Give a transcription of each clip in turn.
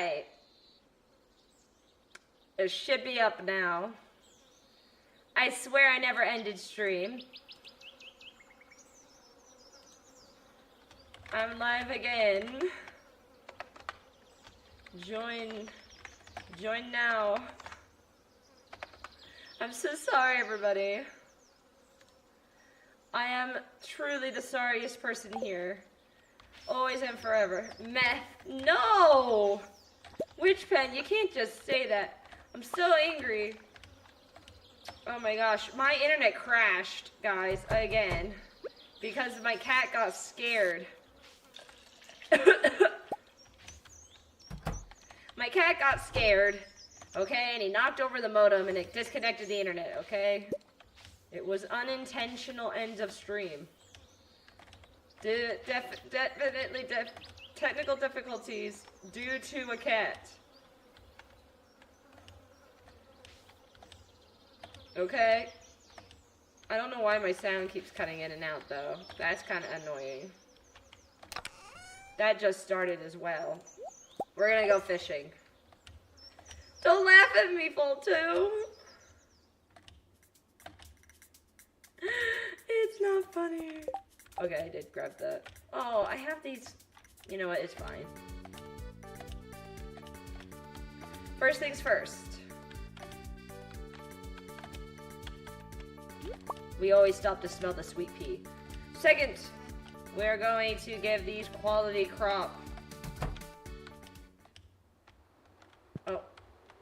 Alright. It should be up now. I swear I never ended stream. I'm live again. Join now. I'm so sorry, everybody. I am truly the sorriest person here. Always and forever. Meth. No! Witch pen, you can't just say that. I'm so angry. Oh my gosh. My internet crashed, guys, again. Because my cat got scared. My cat got scared, okay, and he knocked over the modem and it disconnected the internet, okay? It was unintentional ends of stream. Definitely technical difficulties due to a cat. Okay? I don't know why my sound keeps cutting in and out, though. That's kind of annoying. That just started as well. We're gonna go fishing. Don't laugh at me, Full2. It's not funny. Okay, I did grab that. Oh, I have these. You know what? It's fine. First things first. We always stop to smell the sweet pea. Second, we're going to give these quality crop. Oh,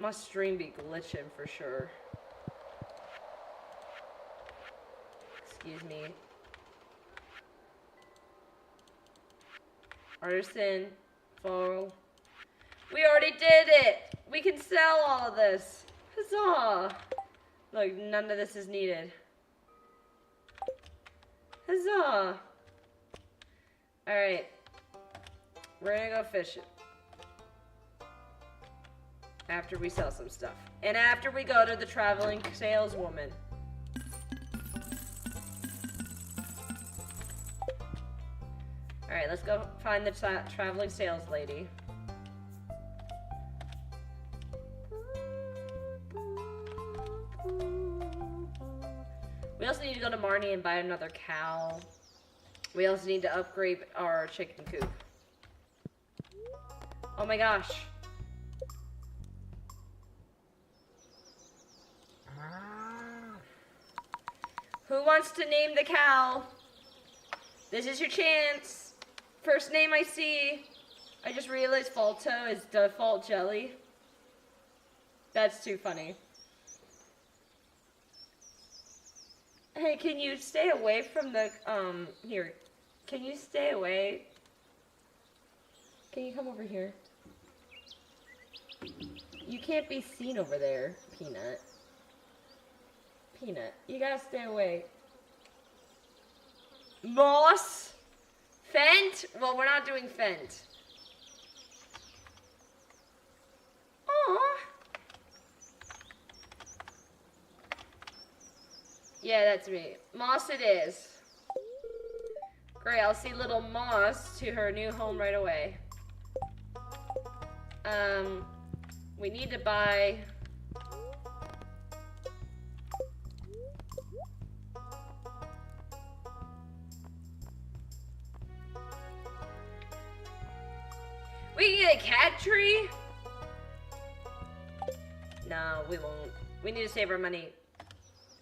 my stream be glitching for sure. Excuse me. Artisan, fall. We already did it! We can sell all of this. Huzzah! Look, none of this is needed. Huzzah! Alright. We're gonna go fishing. After we sell some stuff. And after we go to the traveling saleswoman. Alright, let's go find the traveling sales lady. We also need to go to Marnie and buy another cow. We also need to upgrade our chicken coop. Oh my gosh. Who wants to name the cow? This is your chance. First name I see. I just realized Falto is default jelly. That's too funny. Hey, can you stay away from the, here. Can you stay away? Can you come over here? You can't be seen over there, Peanut. Peanut, you gotta stay away. Moss? Fent? Well, we're not doing Fent. Aww. Yeah, that's me. Moss it is. Great, I'll see little Moss to her new home right away. We need to buy... We can get a cat tree? No, we won't. We need to save our money.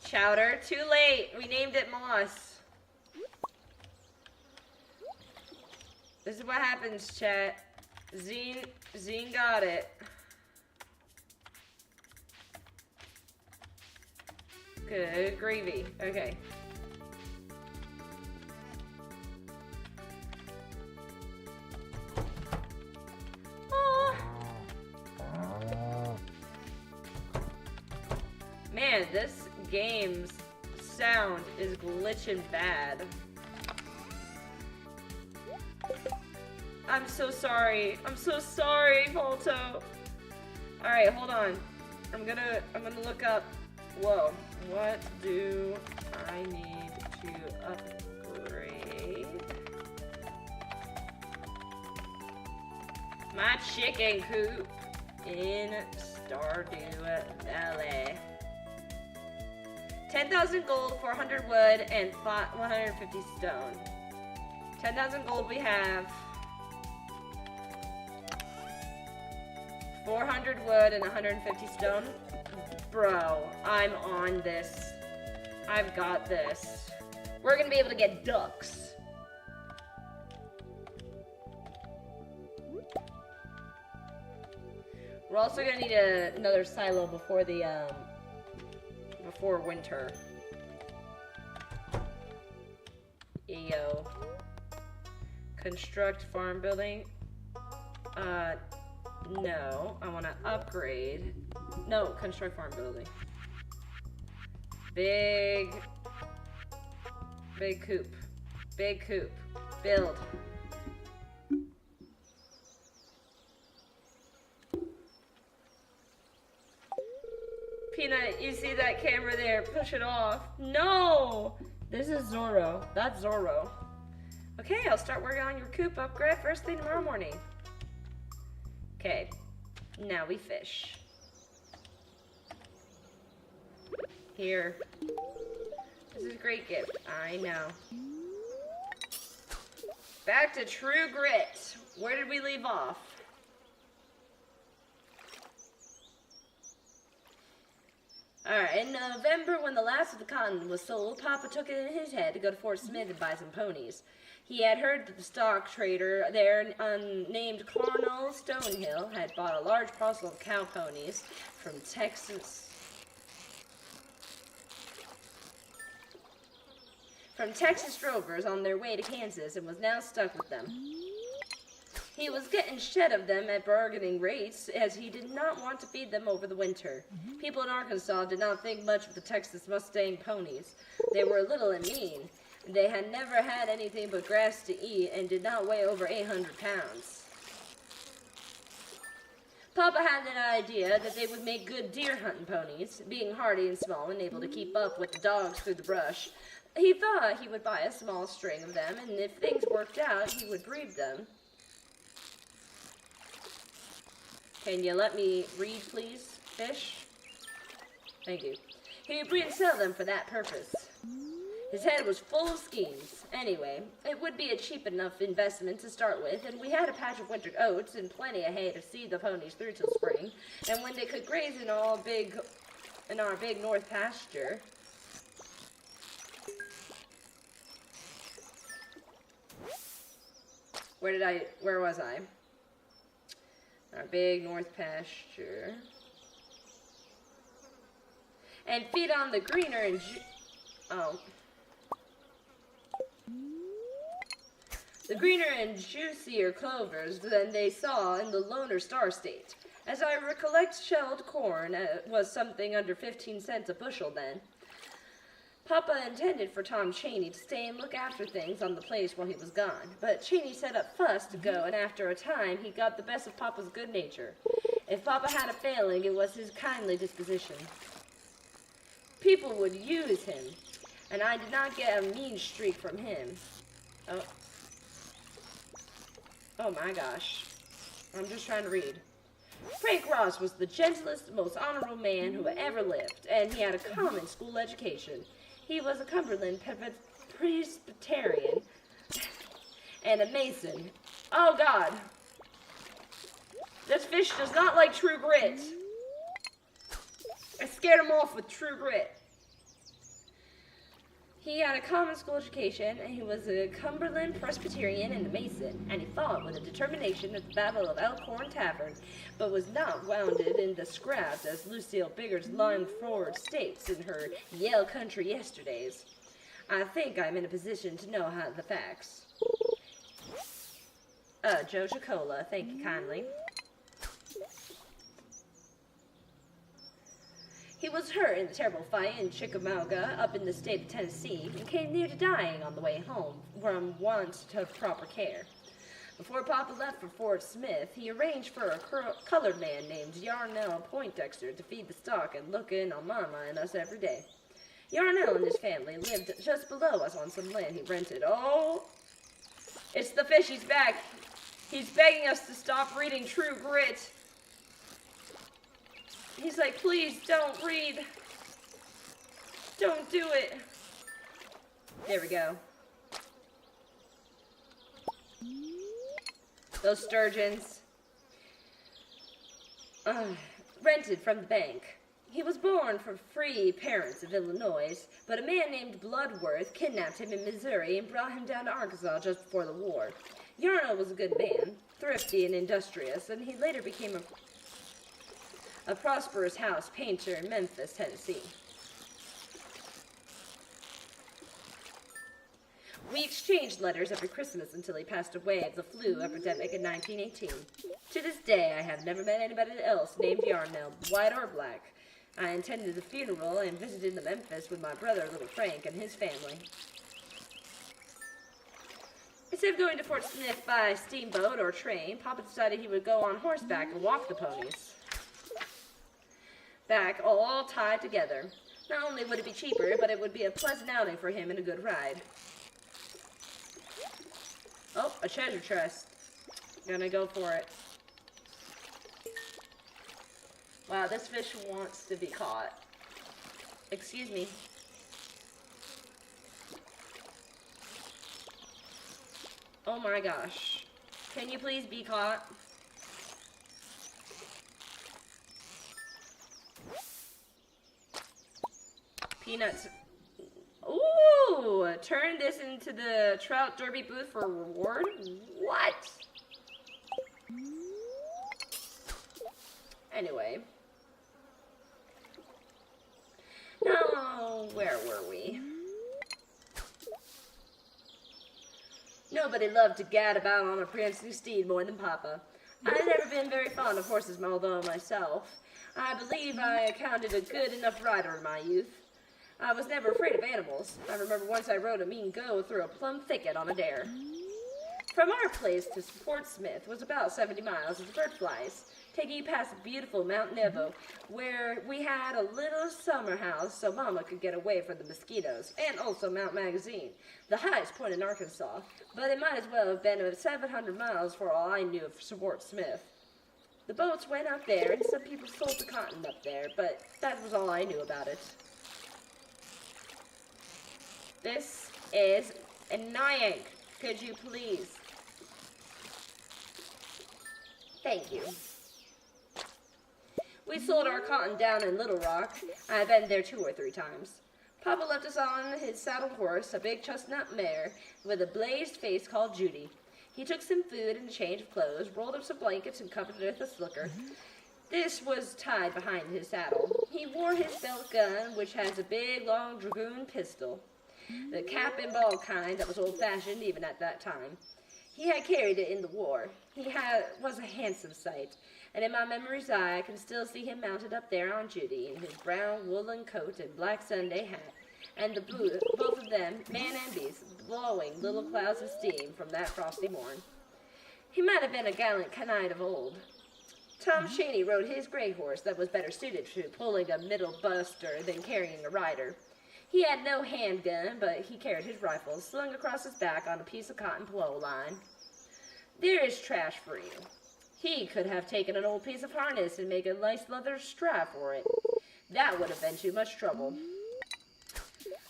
Chowder, too late. We named it Moss. This is what happens, chat. Zine got it. Good gravy. Okay. Aww. Man, this game's sound is glitching bad. I'm so sorry. I'm so sorry, Volto. Alright, hold on. I'm gonna look up. Whoa. What do I need to upgrade? My chicken coop in Stardew Valley. 10,000 gold, 400 wood, and 150 stone. 10,000 gold we have. 400 wood and 150 stone. Bro, I'm on this. I've got this. We're gonna be able to get ducks. We're also gonna need another silo before the before winter. Yo. Construct farm building. No, I want to upgrade. No, construct farm building. Big coop. Big coop. Build. Peanut, you see that camera there? Push it off. No! This is Zorro. That's Zorro. Okay, I'll start working on your coop upgrade first thing tomorrow morning. Okay, now we fish. Here. This is a great gift. I know. Back to True Grit. Where did we leave off? Alright, in November, when the last of the cotton was sold, Papa took it in his head to go to Fort Smith and buy some ponies. He had heard that the stock trader there, named Colonel Stonehill, had bought a large parcel of cow ponies from Texas drovers on their way to Kansas and was now stuck with them. He was getting shed of them at bargaining rates, as he did not want to feed them over the winter. People in Arkansas did not think much of the Texas Mustang ponies. They were little and mean. They had never had anything but grass to eat and did not weigh over 800 pounds. Papa had an idea that they would make good deer hunting ponies, being hardy and small and able to keep up with the dogs through the brush. He thought he would buy a small string of them, and if things worked out, he would breed them. Can you let me read, please, fish? Thank you. He would breed and sell them for that purpose. His head was full of schemes. Anyway, it would be a cheap enough investment to start with, and we had a patch of wintered oats and plenty of hay to see the ponies through till spring. And when they could graze in our big north pasture, where was I? Our big north pasture. And feed on the greener and the greener and juicier clovers than they saw in the Loner Star State. As I recollect, shelled corn was something under 15 cents a bushel then. Papa intended for Tom Cheney to stay and look after things on the place while he was gone, but Cheney set up fuss to go, and after a time he got the best of Papa's good nature. If Papa had a failing, it was his kindly disposition. People would use him, and I did not get a mean streak from him. Oh my gosh. I'm just trying to read. Frank Ross was the gentlest, most honorable man who ever lived, and he had a common school education. He was a Cumberland Presbyterian and a Mason. Oh God! This fish does not like True Grit. I scared him off with True Grit. He had a common school education, and he was a Cumberland Presbyterian and a Mason, and he fought with a determination at the Battle of Elkhorn Tavern, but was not wounded in the scraps, as Lucille Bigger's line forward states in her Yale Country Yesterdays. I think I'm in a position to know the facts. Joe Chicola, thank you kindly. He was hurt in the terrible fight in Chickamauga, up in the state of Tennessee, and came near to dying on the way home from want of proper care. Before Papa left for Fort Smith, he arranged for a colored man named Yarnell Poindexter to feed the stock and look in on Mama and us every day. Yarnell and his family lived just below us on some land he rented. Oh, it's the fish, he's back. He's begging us to stop reading True Grit. He's like, please don't read. Don't do it. There we go. Those sturgeons. Rented from the bank. He was born from free parents of Illinois, but a man named Bloodworth kidnapped him in Missouri and brought him down to Arkansas just before the war. Yarno was a good man, thrifty and industrious, and he later became a prosperous house painter in Memphis, Tennessee. We exchanged letters every Christmas until he passed away of the flu epidemic in 1918. To this day, I have never met anybody else named Yarnell, white or black. I attended the funeral and visited the Memphis with my brother, little Frank, and his family. Instead of going to Fort Smith by steamboat or train, Papa decided he would go on horseback and walk the ponies back, all tied together. Not only would it be cheaper, but it would be a pleasant outing for him and a good ride. Oh, a treasure chest. Gonna go for it. Wow, this fish wants to be caught. Excuse me. Oh my gosh. Can you please be caught? Peanuts. Ooh! Turn this into the trout derby booth for a reward? What? Anyway. Now, where were we? Nobody loved to gad about on a prancing steed more than Papa. I've never been very fond of horses, although myself. I believe I accounted a good enough rider in my youth. I was never afraid of animals. I remember once I rode a mean goat through a plum thicket on a dare. From our place to Fort Smith was about 70 miles as the bird flies, taking you past beautiful Mount Nebo, where we had a little summer house so Mama could get away from the mosquitoes, and also Mount Magazine, the highest point in Arkansas, but it might as well have been 700 miles for all I knew of Fort Smith. The boats went up there, and some people sold the cotton up there, but that was all I knew about it. This is annoying. Could you please? Thank you. We sold our cotton down in Little Rock. I've been there 2 or 3 times. Papa left us on his saddle horse, a big chestnut mare with a blazed face called Judy. He took some food and a change of clothes, rolled up some blankets, and covered it with a slicker. This was tied behind his saddle. He wore his belt gun, which has a big, long dragoon pistol. The cap and ball kind that was old-fashioned even at that time. He had carried it in the war. Was a handsome sight, and in my memory's eye I can still see him mounted up there on Judy in his brown woolen coat and black Sunday hat, and both of them, man and beast, blowing little clouds of steam from that frosty morn. He might have been a gallant knight of old. Tom Cheney rode his gray horse that was better suited to pulling a middle buster than carrying a rider. He had no handgun, but he carried his rifle slung across his back on a piece of cotton plow line. There is trash for you. He could have taken an old piece of harness and made a nice leather strap for it. That would have been too much trouble.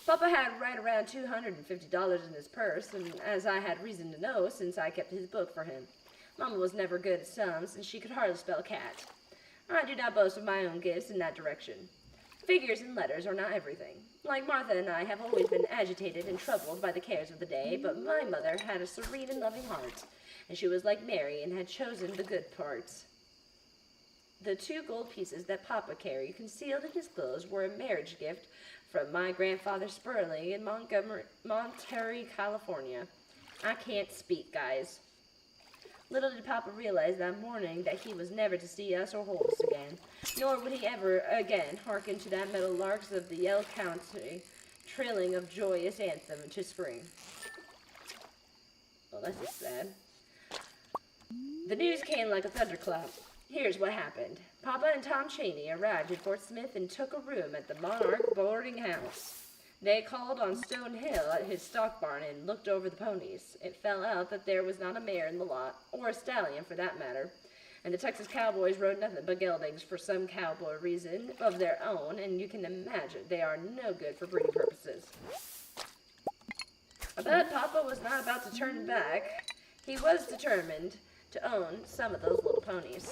Papa had right around $250 in his purse, and as I had reason to know since I kept his book for him. Mama was never good at sums, and she could hardly spell cat. I do not boast of my own gifts in that direction. Figures and letters are not everything. Like Martha and I have always been agitated and troubled by the cares of the day, but my mother had a serene and loving heart, and she was like Mary and had chosen the good parts. The 2 gold pieces that Papa carried concealed in his clothes were a marriage gift from my grandfather Sperling in Monterey, California. I can't speak, guys. Little did Papa realize that morning that he was never to see us or hold us again, nor would he ever again hearken to that meadow larks of the Yell County trilling of joyous anthem to spring. Well, that's just sad. The news came like a thunderclap. Here's what happened. Papa and Tom Cheney arrived at Fort Smith and took a room at the Monarch boarding house. They called on Stone Hill at his stock barn and looked over the ponies. It fell out that there was not a mare in the lot, or a stallion for that matter, and the Texas cowboys rode nothing but geldings for some cowboy reason of their own, and you can imagine they are no good for breeding purposes. But Papa was not about to turn back. He was determined to own some of those little ponies.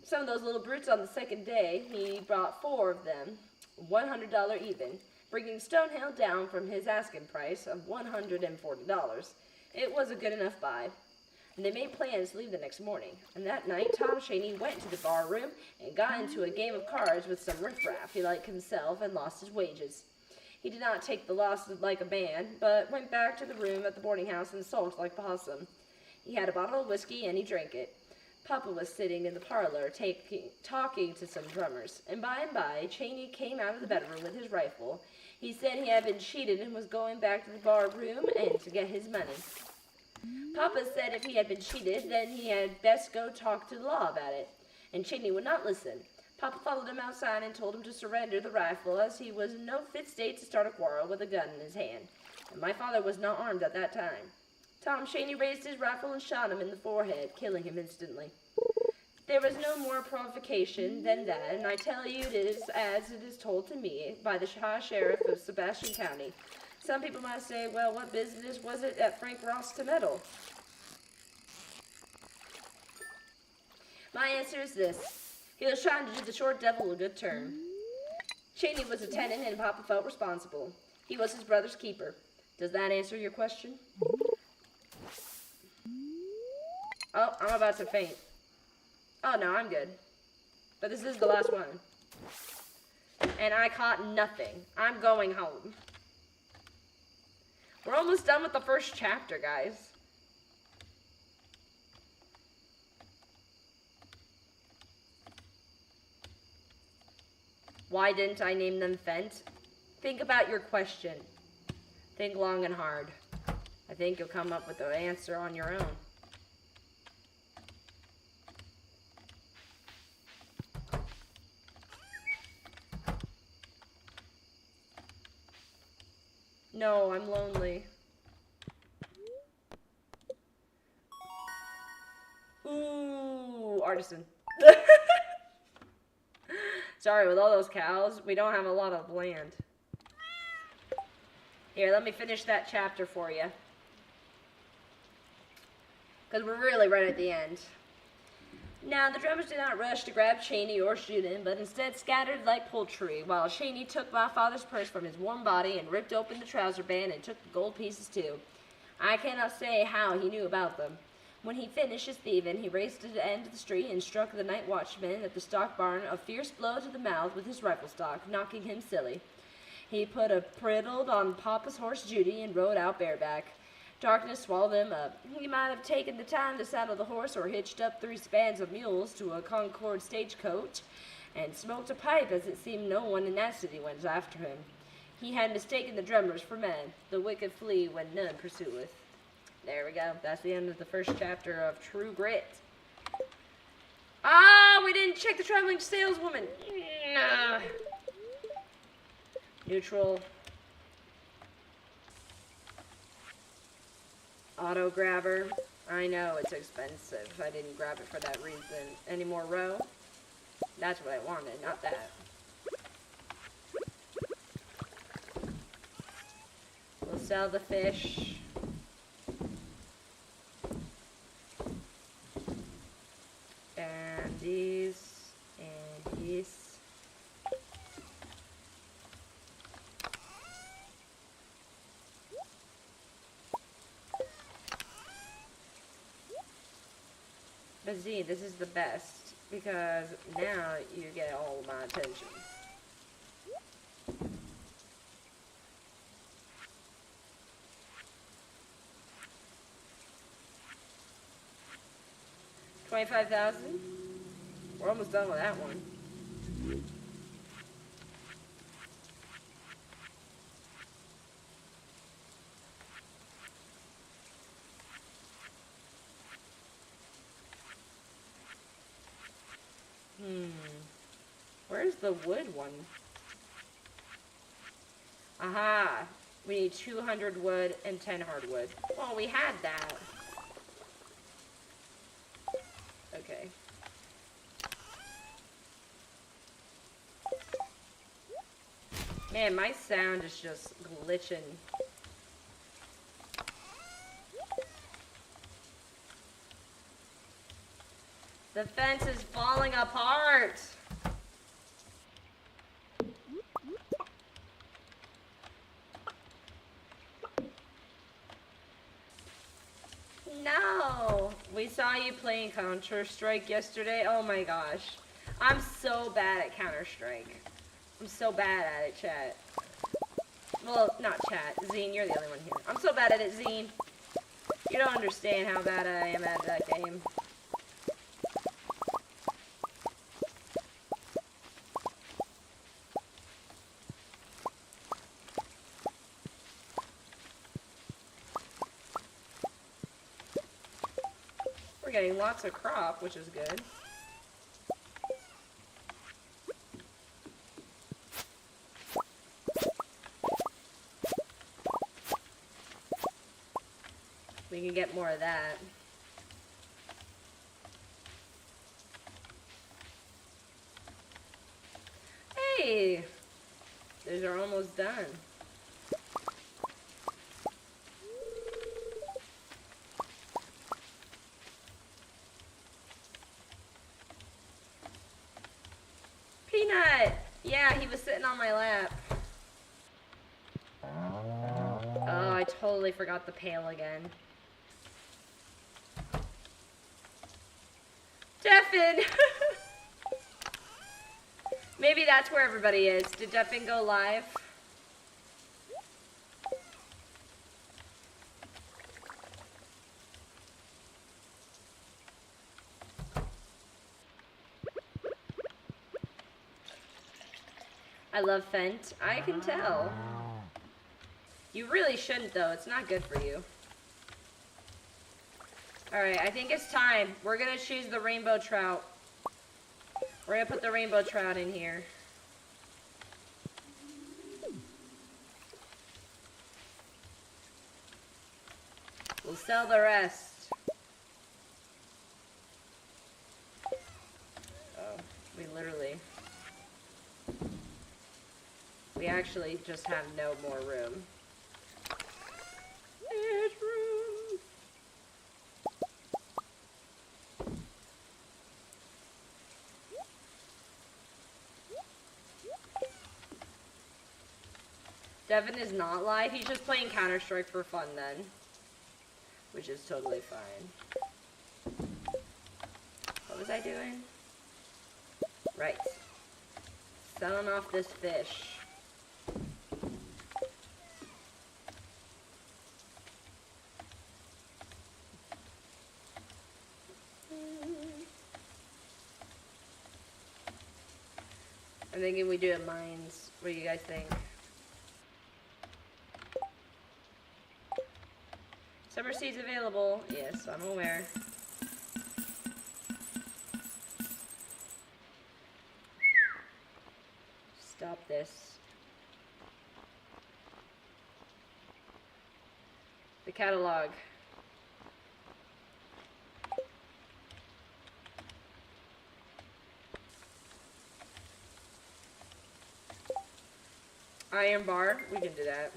Some of those little brutes on the second day, he bought 4 of them, $100 even, bringing Stonehill down from his asking price of $140. It was a good enough buy, and they made plans to leave the next morning. And that night, Tom Shaney went to the bar room and got into a game of cards with some riffraff he liked himself and lost his wages. He did not take the loss like a man, but went back to the room at the boarding house and sulked like a possum. He had a bottle of whiskey and he drank it. Papa was sitting in the parlor talking to some drummers, and by, Cheney came out of the bedroom with his rifle. He said he had been cheated and was going back to the bar room and to get his money. Papa said if he had been cheated, then he had best go talk to the law about it, and Cheney would not listen. Papa followed him outside and told him to surrender the rifle, as he was in no fit state to start a quarrel with a gun in his hand, and my father was not armed at that time. Tom Shaney raised his rifle and shot him in the forehead, killing him instantly. There was no more provocation than that, and I tell you it is as it is told to me by the High Sheriff of Sebastian County. Some people might say, well, what business was it at Frank Ross to meddle? My answer is this. He was trying to do the short devil a good turn. Cheney was a tenant and Papa felt responsible. He was his brother's keeper. Does that answer your question? Oh, I'm about to faint. Oh, no, I'm good. But this is the last one. And I caught nothing. I'm going home. We're almost done with the first chapter, guys. Why didn't I name them Fent? Think about your question. Think long and hard. I think you'll come up with the answer on your own. No, I'm lonely. Ooh, artisan. Sorry, with all those cows, we don't have a lot of land. Here, let me finish that chapter for you. Because we're really right at the end. Now, the drummers did not rush to grab Cheney or shoot him, but instead scattered like poultry, while Cheney took my father's purse from his warm body and ripped open the trouser band and took the gold pieces too. I cannot say how he knew about them. When he finished his thieving, he raced to the end of the street and struck the night watchman at the stock barn a fierce blow to the mouth with his rifle stock, knocking him silly. He put a bridle on Papa's horse Judy and rode out bareback. Darkness swallowed him up. He might have taken the time to saddle the horse or hitched up 3 spans of mules to a Concord stagecoach and smoked a pipe, as it seemed no one in that city went after him. He had mistaken the drummers for men. The wicked flee when none pursueth. There we go. That's the end of the first chapter of True Grit. Ah, we didn't check the traveling saleswoman. Nah. Neutral. Auto grabber. I know it's expensive. I didn't grab it for that reason. Any more row? That's what I wanted, not that. We'll sell the fish. And these. And these. But see, this is the best, because now you get all of my attention. $25,000? We're almost done with that one. the wood one? Aha. We need 200 wood and 10 hardwood. Well, we had that. Okay. Man, my sound is just glitching. The fence is falling apart. No. We saw you playing Counter-Strike yesterday. Oh my gosh. I'm so bad at Counter-Strike. I'm so bad at it, chat. Well, not chat. Zine, you're the only one here. I'm so bad at it, Zine. You don't understand how bad I am at that game. We're getting lots of crop, which is good. We can get more of that. Hey! Those are almost done. Peanut! Yeah, he was sitting on my lap. Oh, I totally forgot the pail again. Deffin! Maybe that's where everybody is. Did Deffin go live? I love Fent. I can tell. You really shouldn't, though. It's not good for you. Alright, I think it's time. We're gonna choose the rainbow trout. We're gonna put the rainbow trout in here. We'll sell the rest. Oh, we actually just have no more room. There's room. Devin is not live. He's just playing Counter-Strike for fun then. Which is totally fine. What was I doing? Right. Selling off this fish. I'm thinking we do a mines. What do you guys think? Summer seeds available. Yes, I'm aware. Stop this. The catalog. Iron bar. We can do that.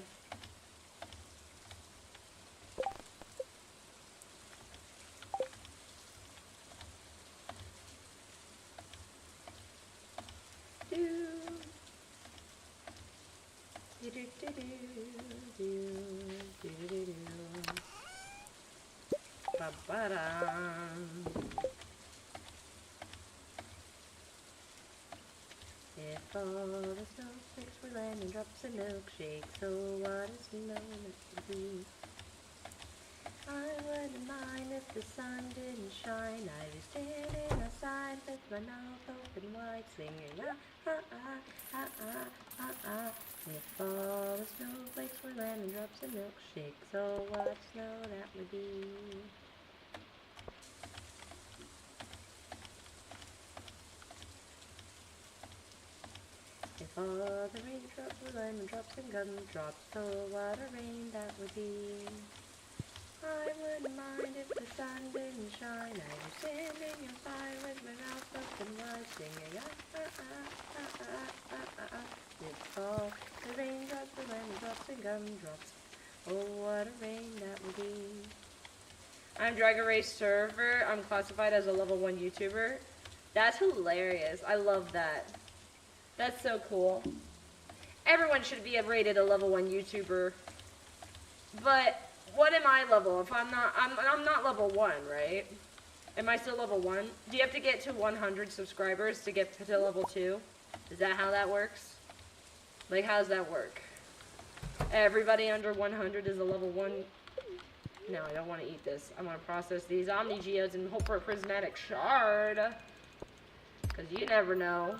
If all the snowflakes were landing drops of milkshake, so what is snow meant to be? I wouldn't mind if the sun didn't shine. I'd be standing outside with my mouth open wide, singing ah ah ah ah ah ah ah. If all the snowflakes were landing drops of milkshake, so what snow that would be? All the raindrops were lemon drops and gumdrops. Oh, what a rain that would be. I wouldn't mind if the sun didn't shine. I was standing in fire with my mouth open wide, singing It's all the raindrops, the lemon drops, and gumdrops. Oh, what a rain that would be. I'm Dragon Race server. I'm classified as a level 1 YouTuber. That's hilarious. I love that. That's so cool. Everyone should be rated a level 1 YouTuber. But what am I level? If I'm not level 1, right? Am I still level 1? Do you have to get to 100 subscribers to get to level 2? Is that how that works? Like, how does that work? Everybody under 100 is a level 1. No, I don't want to eat this. I want to process these Omni Geodes and hope for a prismatic shard. Because you never know.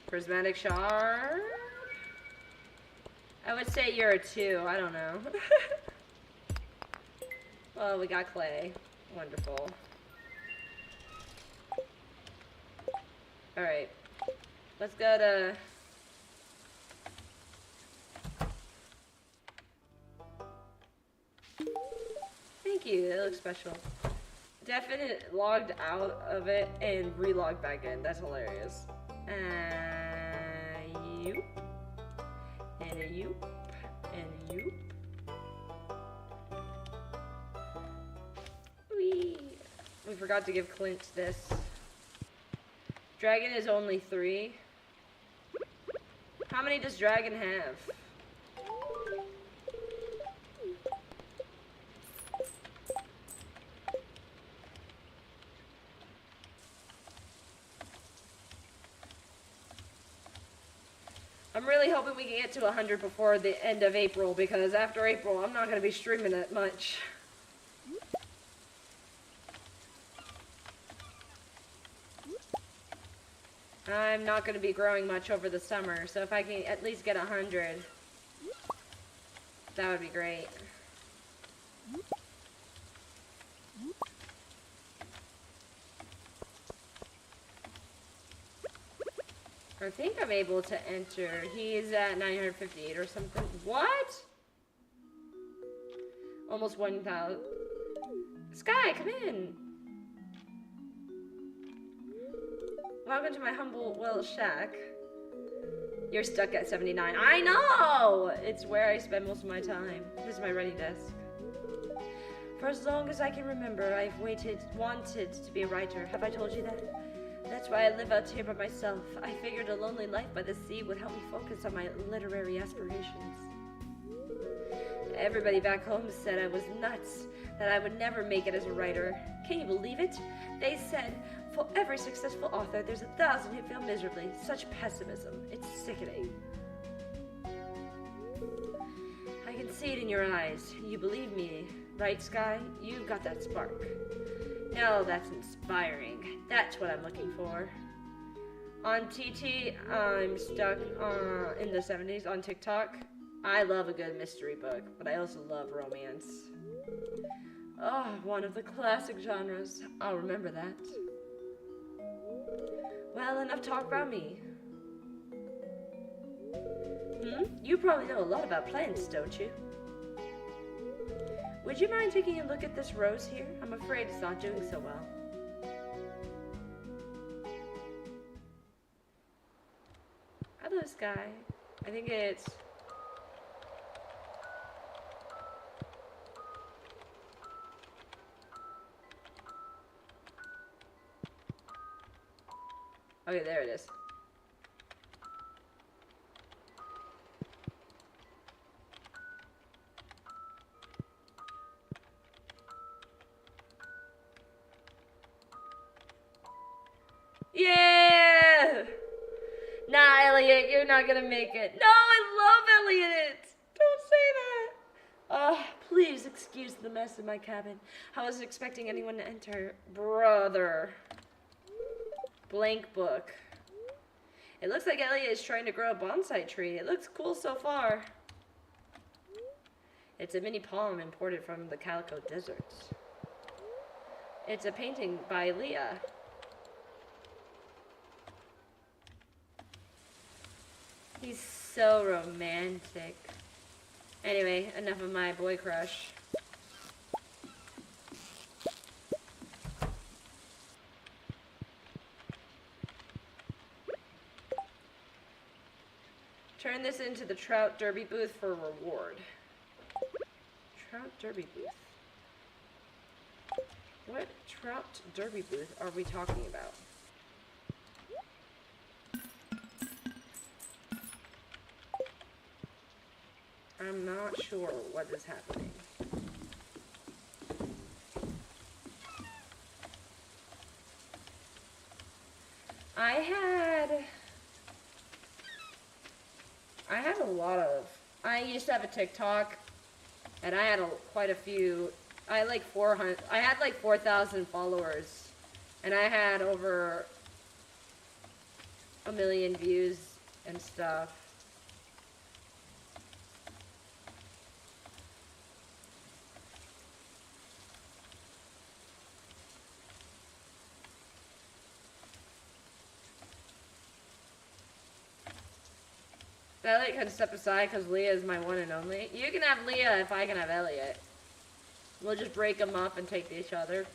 Prismatic shard? I would say you're a 2. I don't know. Well, we got clay. Wonderful. Alright. Let's go to... Thank you, it looks special. Definite logged out of it and re-logged back in. That's hilarious. You. And a you. And a you. We forgot to give Clint this. Dragon is only 3. How many does Dragon have? I'm really hoping we can get to 100 before the end of April, because after April, I'm not going to be streaming that much. I'm not going to be growing much over the summer, so if I can at least get 100, that would be great. I think I'm able to enter. He's at 958 or something. What? Almost 1,000. Sky, come in. Welcome to my humble little shack. You're stuck at 79. I know! It's where I spend most of my time. This is my writing desk. For as long as I can remember, I've wanted to be a writer. Have I told you that? That's why I live out here by myself. I figured a lonely life by the sea would help me focus on my literary aspirations. Everybody back home said I was nuts, that I would never make it as a writer. Can you believe it? They said, for every successful author, there's 1,000 who fail miserably. Such pessimism. It's sickening. I can see it in your eyes. You believe me, right, Sky? You've got that spark. Now that's inspiring. That's what I'm looking for. On TT, I'm stuck in the 70s on TikTok. I love a good mystery book, but I also love romance. Oh, one of the classic genres. I'll remember that. Well, enough talk about me. You probably know a lot about plants, don't you? Would you mind taking a look at this rose here? I'm afraid it's not doing so well. Hello, Sky. I think it's... Okay, there it is. Yeah! Nah, Elliot, you're not gonna make it. No, I love Elliot! Don't say that! Please excuse the mess in my cabin. I wasn't expecting anyone to enter. Brother. Blank book. It looks like Elliot is trying to grow a bonsai tree. It looks cool so far. It's a mini palm imported from the Calico Deserts. It's a painting by Leah. He's so romantic. Anyway, enough of my boy crush. Turn this into the Trout Derby booth for a reward. Trout Derby booth. What Trout Derby booth are we talking about? I'm not sure what is happening. I had a lot of, I used to have a TikTok, and I had quite a few. I had like 4,000 followers, and I had over 1 million views and stuff. Elliot can step aside because Leah is my one and only. You can have Leah if I can have Elliot. We'll just break them up and take each other.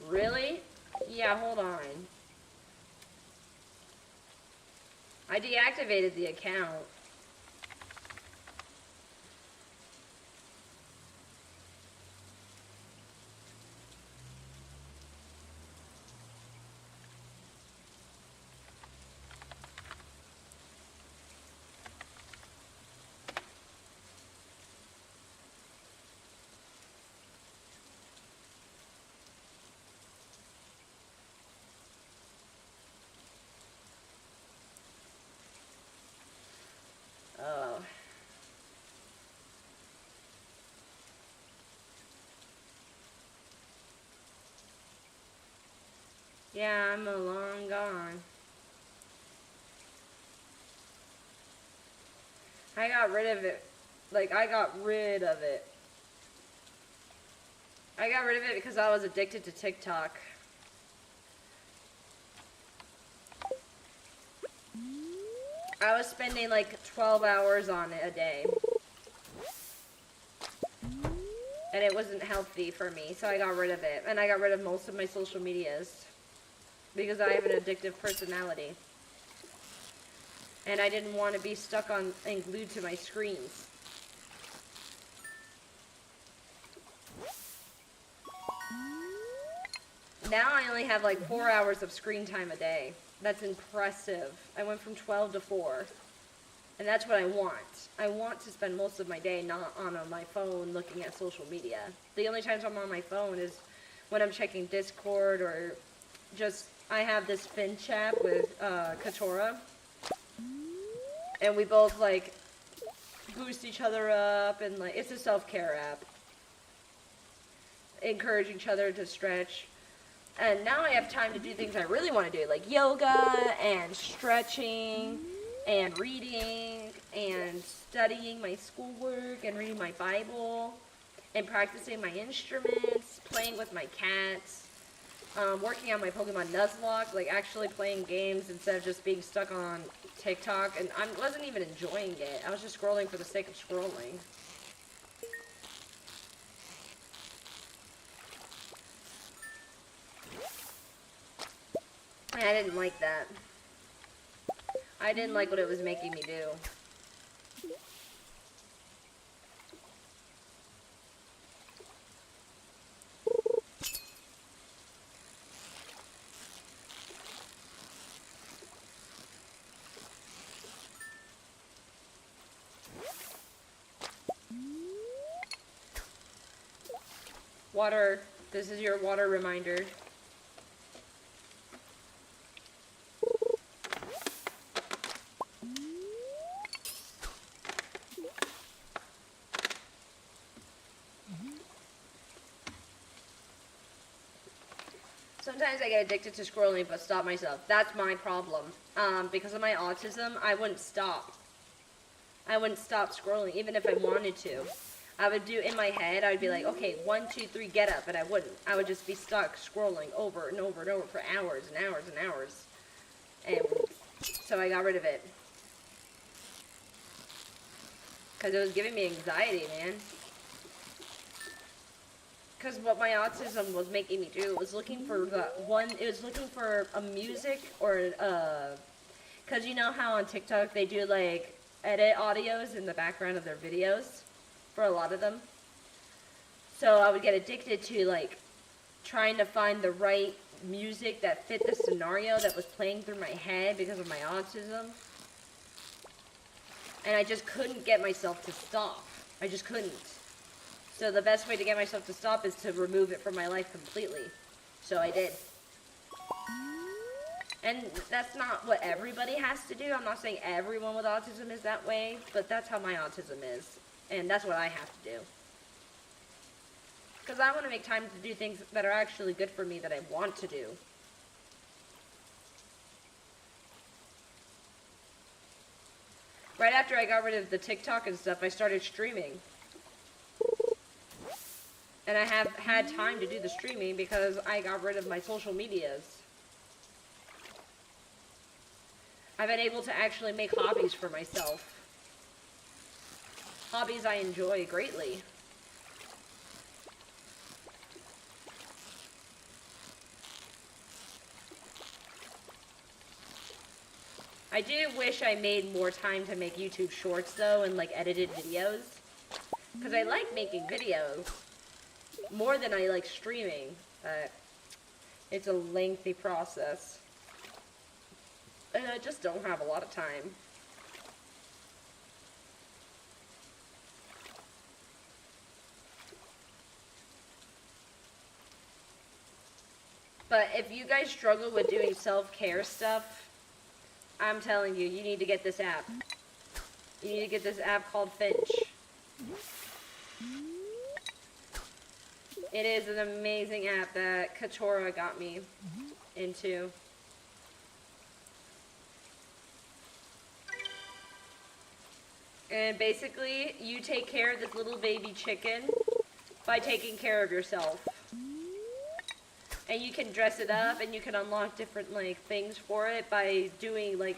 Really? Yeah, hold on. I deactivated the account. Oh. Yeah, I'm long gone. I got rid of it. Like, I got rid of it. I got rid of it because I was addicted to TikTok. I was spending like 12 hours on it a day. And it wasn't healthy for me, so I got rid of it. And I got rid of most of my social medias. Because I have an addictive personality. And I didn't want to be stuck on and glued to my screens. Now I only have like 4 hours of screen time a day. That's impressive. I went from 12 to 4. And that's what I want. I want to spend most of my day not on my phone looking at social media. The only times I'm on my phone is when I'm checking Discord or just, I have this Fin chat with Katora. And we both like boost each other up and like, it's a self-care app. Encourage each other to stretch. And now I have time to do things I really want to do, like yoga and stretching and reading and studying my schoolwork and reading my Bible and practicing my instruments, playing with my cats, working on my Pokemon Nuzlocke, like actually playing games instead of just being stuck on TikTok. And I wasn't even enjoying it. I was just scrolling for the sake of scrolling. I didn't like that. I didn't like what it was making me do. Water. This is your water reminder. Sometimes I get addicted to scrolling but stop myself. That's my problem. Because of my autism, I wouldn't stop. I wouldn't stop scrolling even if I wanted to. I would do in my head, I would be like, okay, 1, 2, 3, get up, and I wouldn't. I would just be stuck scrolling over and over and over for hours and hours and hours. And so I got rid of it. Because it was giving me anxiety, man. Because what my autism was making me do was looking for it was looking for a music or, because you know how on TikTok they do, like, edit audios in the background of their videos? For a lot of them. So I would get addicted to, like, trying to find the right music that fit the scenario that was playing through my head because of my autism. And I just couldn't get myself to stop. I just couldn't. So the best way to get myself to stop is to remove it from my life completely. So I did. And that's not what everybody has to do. I'm not saying everyone with autism is that way, but that's how my autism is. And that's what I have to do. Because I want to make time to do things that are actually good for me that I want to do. Right after I got rid of the TikTok and stuff, I started streaming. And I have had time to do the streaming because I got rid of my social medias. I've been able to actually make hobbies for myself. Hobbies I enjoy greatly. I do wish I made more time to make YouTube shorts though and like edited videos. Because I like making videos more than I like streaming. It's a lengthy process. And I just don't have a lot of time. But if you guys struggle with doing self-care stuff, I'm telling you, you need to get this app. You need to get this app called Finch. It is an amazing app that Katora got me into. And basically, you take care of this little baby chicken by taking care of yourself. And you can dress it up and you can unlock different like things for it by doing like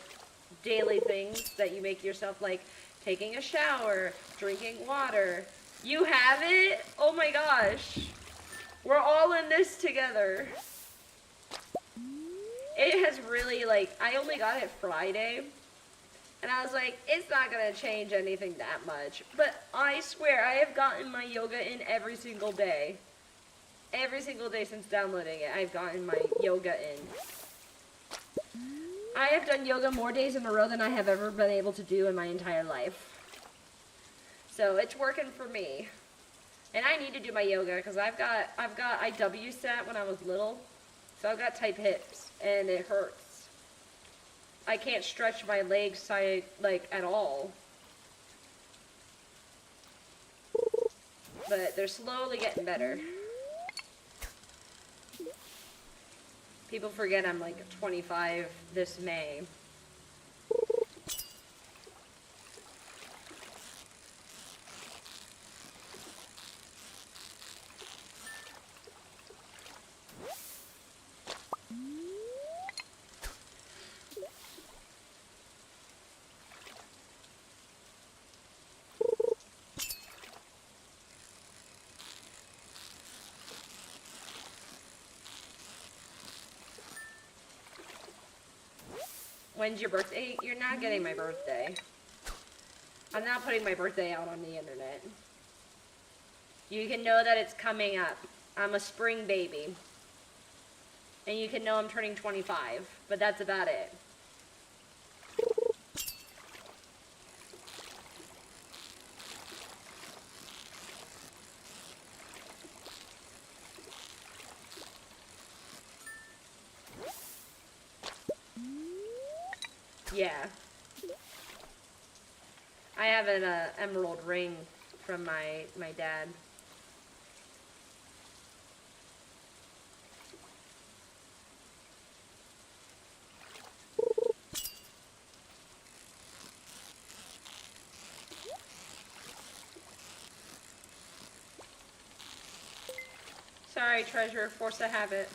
daily things that you make yourself, like taking a shower, drinking water. You have it? Oh my gosh. We're all in this together. It has really like, I only got it Friday. And I was like, it's not going to change anything that much. But I swear, I have gotten my yoga in every single day. Every single day since downloading it, I've gotten my yoga in. I have done yoga more days in a row than I have ever been able to do in my entire life. So it's working for me. And I need to do my yoga because I IW sat when I was little. So I've got tight hips and it hurts. I can't stretch my legs side like at all. But they're slowly getting better. People forget I'm like 25 this May. When's your birthday? You're not getting my birthday. I'm not putting my birthday out on the internet. You can know that it's coming up. I'm a spring baby. And you can know I'm turning 25. But that's about it. Yeah. I have an emerald ring from my dad. Sorry, treasure. Force of habit.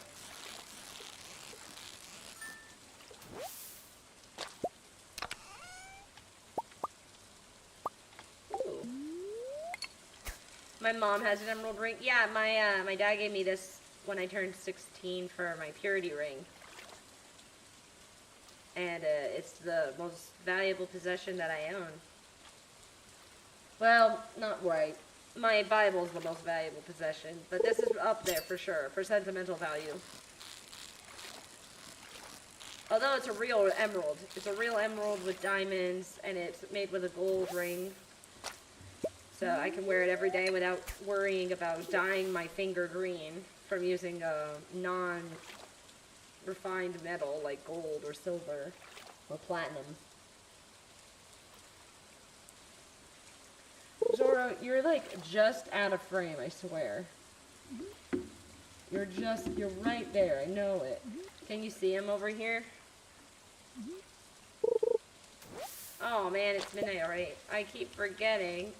Ooh. My mom has an emerald ring. Yeah, my dad gave me this when I turned 16 for my purity ring. And it's the most valuable possession that I own. Well, not right. My Bible's the most valuable possession, but this is up there for sure, for sentimental value. Although it's a real emerald. It's a real emerald with diamonds, and it's made with a gold ring. So I can wear it every day without worrying about dyeing my finger green from using a non-refined metal like gold or silver or platinum. Zoro, you're like just out of frame, I swear. You're right there, I know it. Can you see him over here? Oh man, it's midnight already. I keep forgetting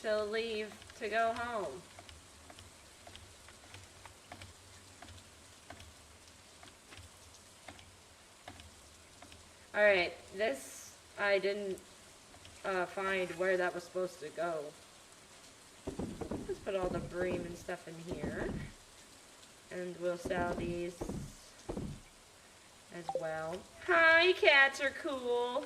to leave to go home. Alright, this, I didn't find where that was supposed to go. Let's put all the bream and stuff in here. And we'll sell these as well. Hi, cats are cool.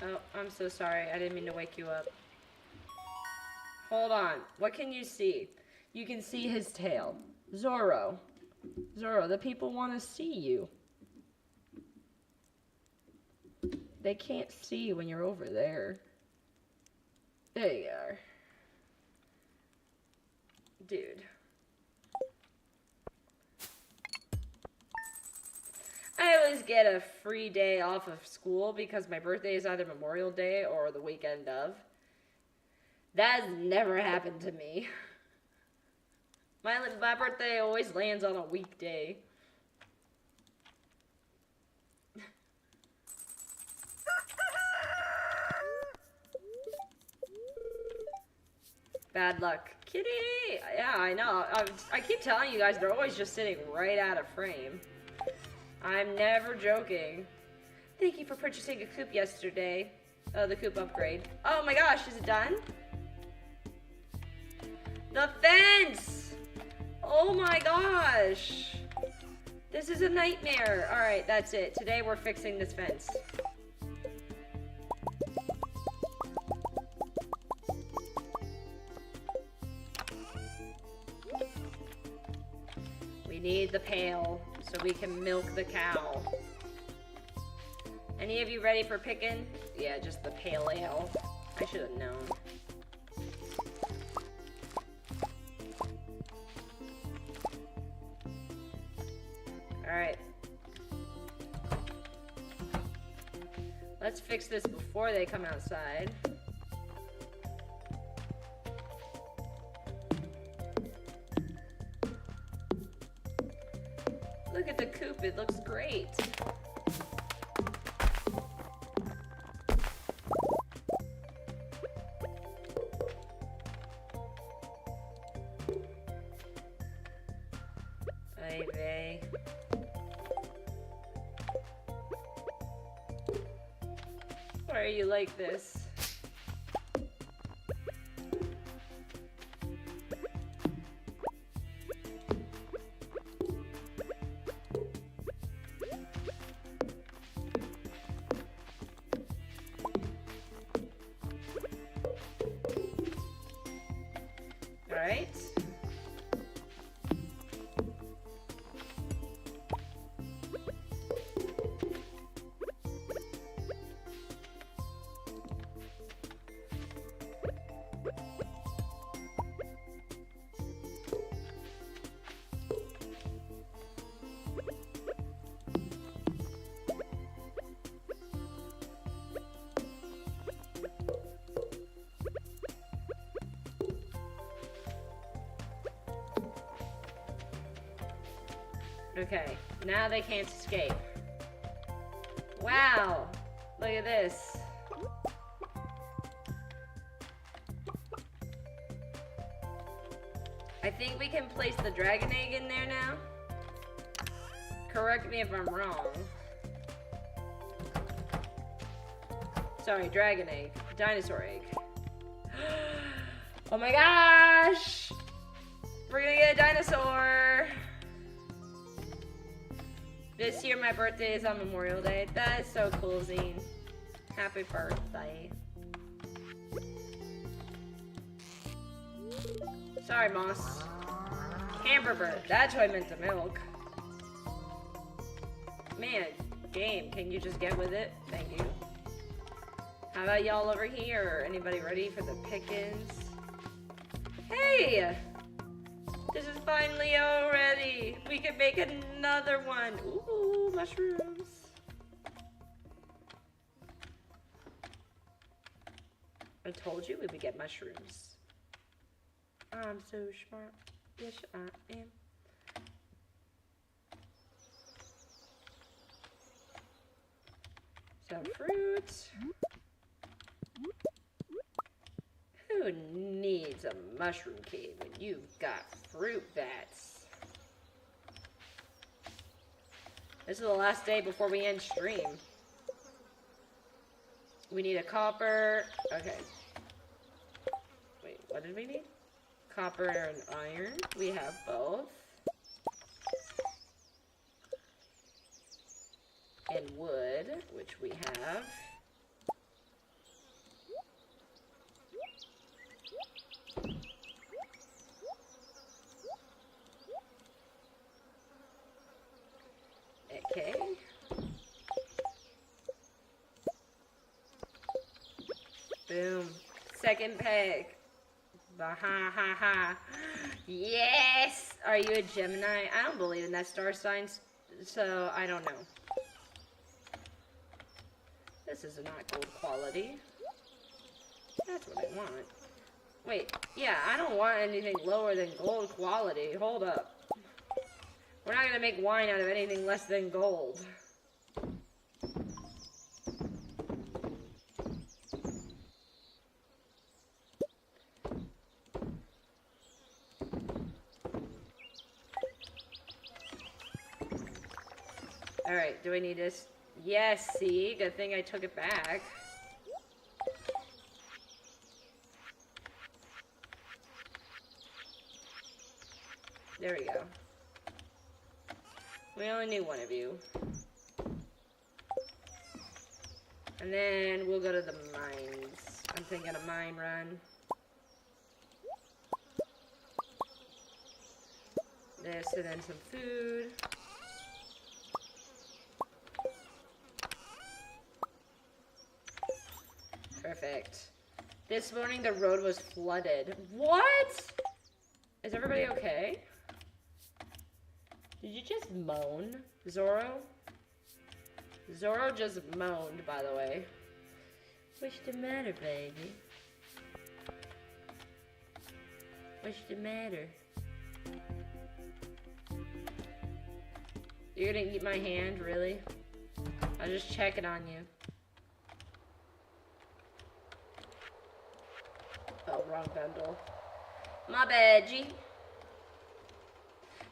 Oh, I'm so sorry. I didn't mean to wake you up. Hold on. What can you see? You can see his tail. Zoro. Zoro, the people want to see you. They can't see when you're over there. There you are. Dude. I always get a free day off of school because my birthday is either Memorial Day or the weekend of. That has never happened to me. My birthday always lands on a weekday. Bad luck. Kitty! Yeah, I know. I keep telling you guys, they're always just sitting right out of frame. I'm never joking. Thank you for purchasing a coop yesterday. Oh, the coop upgrade. Oh my gosh, is it done? The fence! Oh my gosh. This is a nightmare. Alright, that's it. Today we're fixing this fence. We need the pail so we can milk the cow. Any of you ready for picking? Yeah, just the pale ale. I should have known. Alright. Let's fix this before they come outside. Look at the coop, it looks great. Ay vey. Why are you like this? Alright. Okay, now they can't escape. Wow, look at this. I think we can place the dragon egg in there now. Correct me if I'm wrong. Sorry, dragon egg. Dinosaur egg. Oh my gosh! We're gonna get a dinosaur! This year my birthday is on Memorial Day. That is so cool, Zine. Happy birthday. Sorry, Moss. Hamburger. That's what I meant to milk. Man, game, can you just get with it? Thank you. How about y'all over here? Anybody ready for the pickings? Hey! This is finally already. We can make another one. Ooh, mushrooms. I told you we would get mushrooms. I'm so smart. Yes, I am. Some fruit. Who needs a mushroom cave when you've got fruit bats? This is the last day before we end stream. We need a copper. Okay. Wait, what did we need? Copper and iron. We have both. And wood, which we have. Okay. Boom. Second peg. Ha ha ha. Yes! Are you a Gemini? I don't believe in that star signs, so I don't know. This is not gold quality. That's what I want. Wait, yeah, I don't want anything lower than gold quality. Hold up. We're not gonna make wine out of anything less than gold. Alright, do I need this? Yes, see? Good thing I took it back. There we go. We only need one of you. And then we'll go to the mines. I'm thinking a mine run. This and then some food. Perfect. This morning the road was flooded. What? Is everybody okay? Did you just moan, Zorro? Zorro just moaned, by the way. What's the matter, baby? What's the matter? You're gonna eat my hand, really? I was just checking on you. Oh, wrong bundle. My bad, G.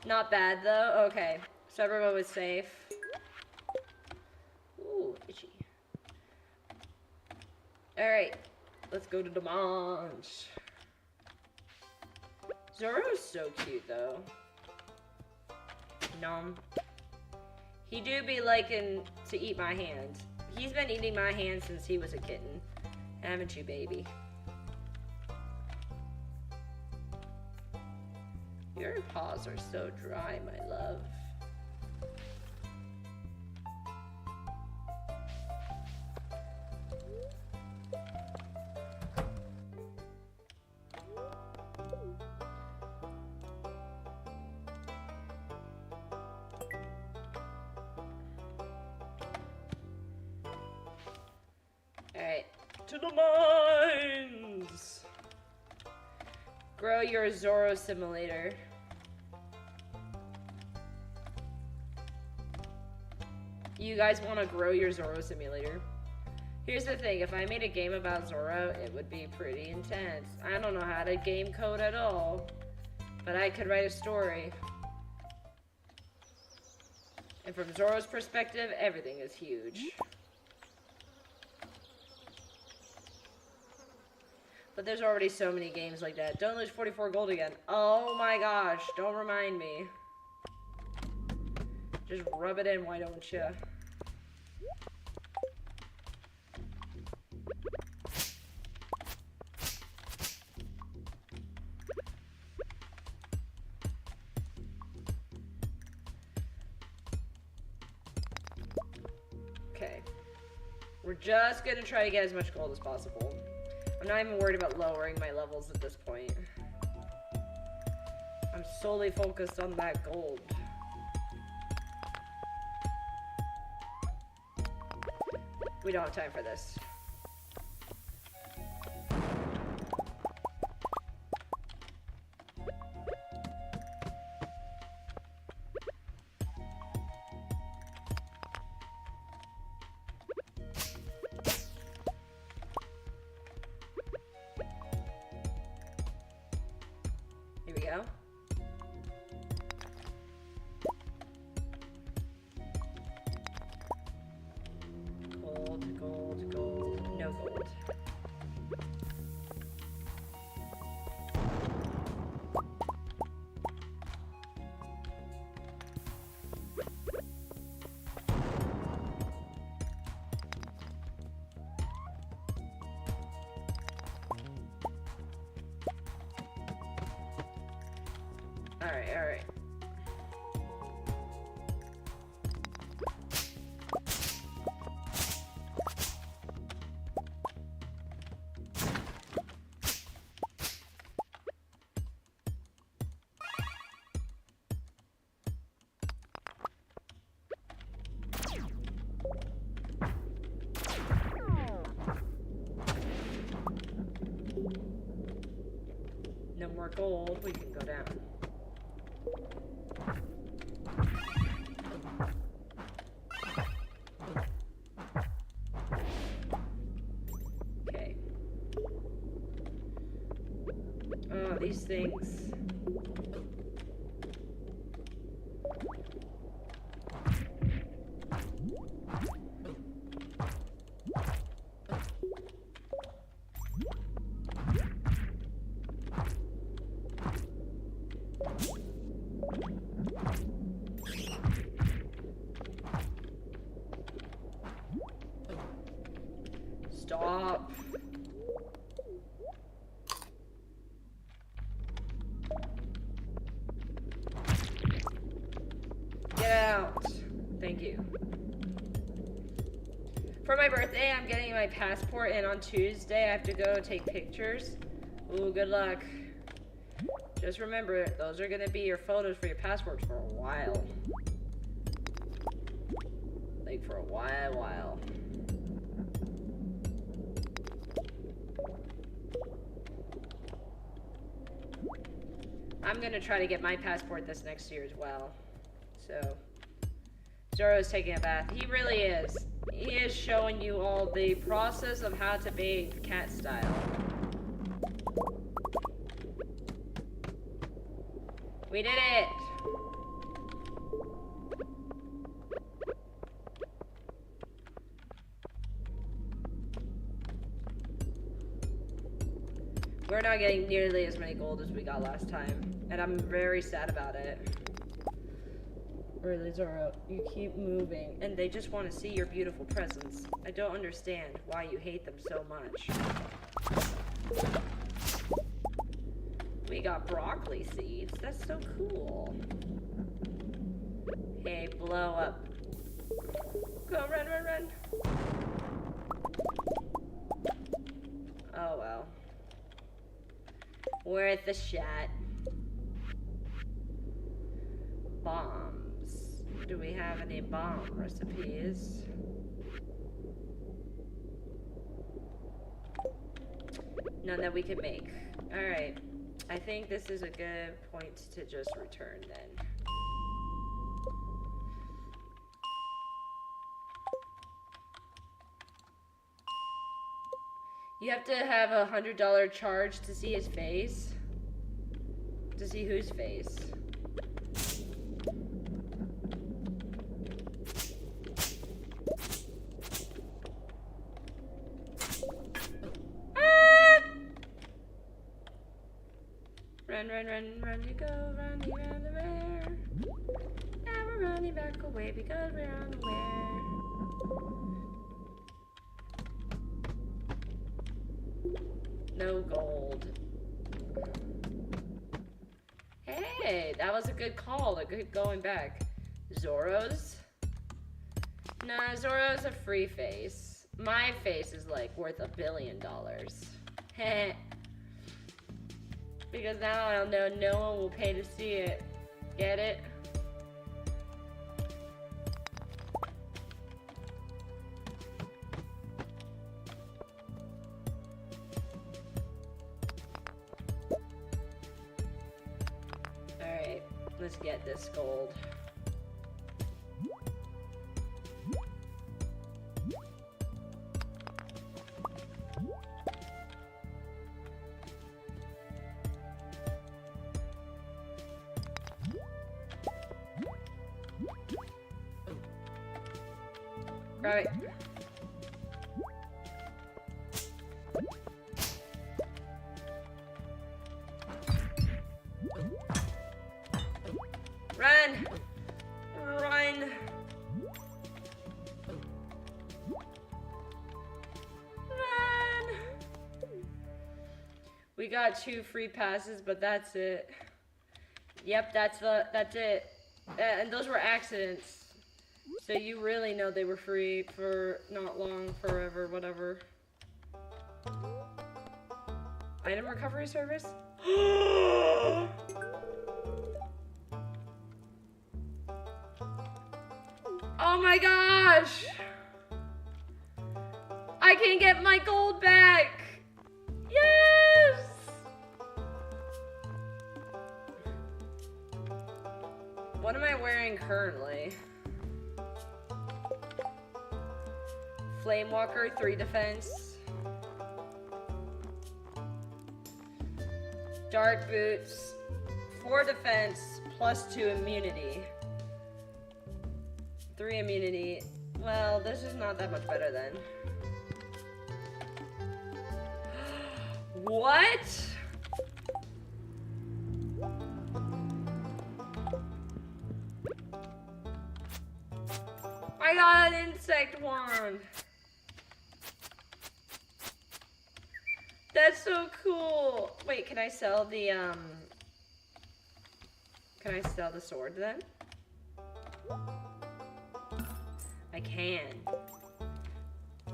Not bad, though. Okay. So everyone was safe. Ooh, itchy. Alright. Let's go to the mines. Zorro's so cute, though. Nom. He do be liking to eat my hand. He's been eating my hand since he was a kitten. Haven't you, baby? Your paws are so dry, my love. Alright, to the mines! Grow your Zorro simulator. You guys want to grow your Zorro simulator? Here's the thing, if I made a game about Zorro, it would be pretty intense. I don't know how to game code at all, but I could write a story. And from Zorro's perspective, everything is huge. But there's already so many games like that. Don't lose 44 gold again. Oh my gosh, don't remind me. Just rub it in, why don't you? Okay. We're just gonna try to get as much gold as possible. I'm not even worried about lowering my levels at this point. I'm solely focused on that gold. We don't have time for this. Here we go. Gold, gold, gold, no gold. Alright, alright. No more gold, we can go down. Okay. Oh, these things. Stop. Get out. Thank you. For my birthday, I'm getting my passport, and on Tuesday, I have to go take pictures. Ooh, good luck. Just remember, those are gonna be your photos for your passport for a while. Like, for a while. I'm gonna try to get my passport this next year as well. So, Zorro's taking a bath. He really is. He is showing you all the process of how to bathe cat style. We did it! We're not getting nearly as many gold as we got last time, and I'm very sad about it. Really, Zorro, you keep moving, and they just want to see your beautiful presence. I don't understand why you hate them so much. We got broccoli seeds. That's so cool. Hey, blow up. Go, run. Oh, well. Worth the shot. Bombs. Do we have any bomb recipes? None that we can make. Alright. I think this is a good point to just return then. You have to have a $100 charge to see his face. To see whose face. Ah! Run, run, run, run, you go, run, you run the bear. Now we're running back away because we're unaware. No gold. Hey, that was a good call, a good going back. Zoro's? Nah, Zoro's a free face. My face is like worth $1 billion. Heh. Because now I'll know no one will pay to see it. Get it? Alright, let's get this gold. Right. Run! Run! Run! We got 2 free passes, but that's it. Yep, that's it. And those were accidents. So you really know they were free for not long, forever, whatever. Item recovery service? Oh my gosh! I can get my gold back! Yes! What am I wearing currently? Flame Walker, 3 defense. Dark Boots, 4 defense, +2 immunity. 3 immunity. Well, this is not that much better then. What? I got an insect wand. That's so cool. Wait, can I sell the can I sell the sword then? I can.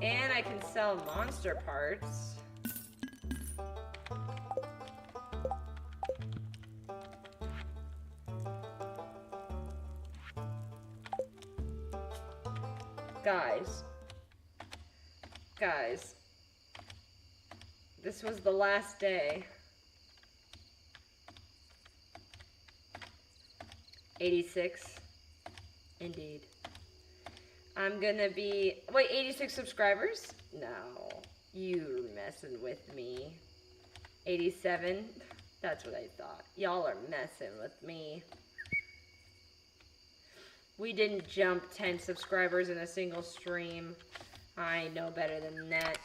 And I can sell monster parts. Guys. This was the last day. 86. Indeed. I'm gonna be... Wait, 86 subscribers? No. You're messing with me. 87? That's what I thought. Y'all are messing with me. We didn't jump 10 subscribers in a single stream. I know better than that.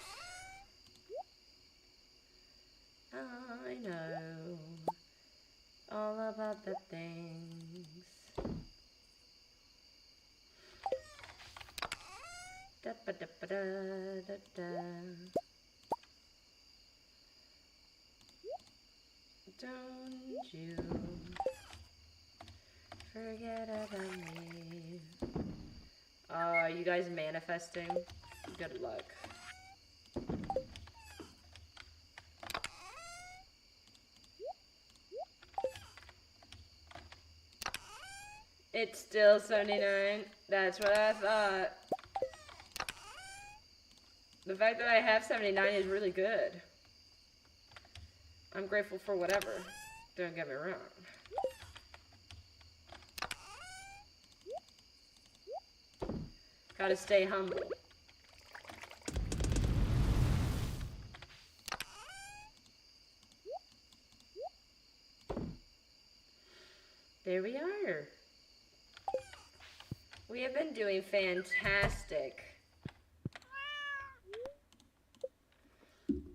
I know all about the things. Da ba da ba da da da. Don't you forget about me. Are you guys manifesting? Good luck. It's still 79. That's what I thought. The fact that I have 79 is really good. I'm grateful for whatever. Don't get me wrong. Gotta stay humble. There we are. We have been doing fantastic.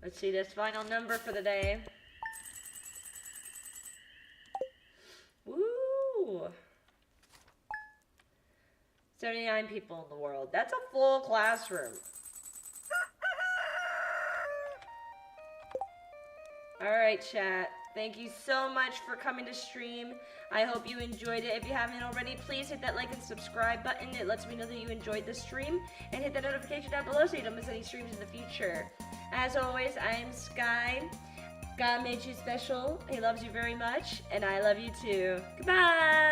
Let's see this final number for the day. Woo! 79 people in the world. That's a full classroom. Alright, chat. Thank you so much for coming to stream. I hope you enjoyed it. If you haven't already, please hit that like and subscribe button. It lets me know that you enjoyed the stream. And hit that notification down below so you don't miss any streams in the future. As always, I am Sky. God made you special. He loves you very much. And I love you too. Goodbye!